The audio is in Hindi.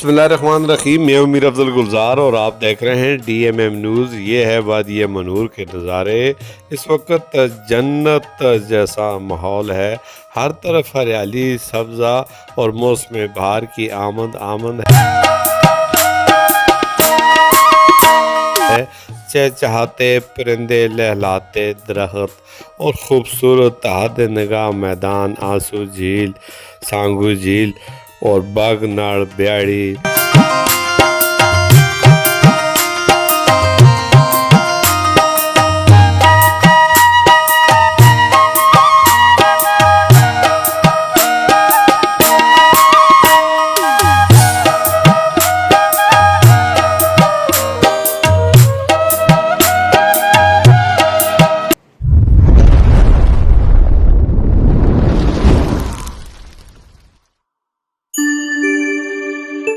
बिस्मिल्लाहिर्रहमानिर्रहीम। मैं मीर अफजल गुलजार और आप देख रहे हैं DMM न्यूज़। ये है वादी मनूर के नज़ारे। इस वक्त जन्नत जैसा माहौल है, हर तरफ हरियाली सब्ज़ा और मौसम बहार की आमद आमद है। चहचहाते परिंदे, लहलाते दरख्त और खूबसूरत तहद निगाह मैदान, आंसू झील, सांगू झील और बागनाड़ ब्याड़ी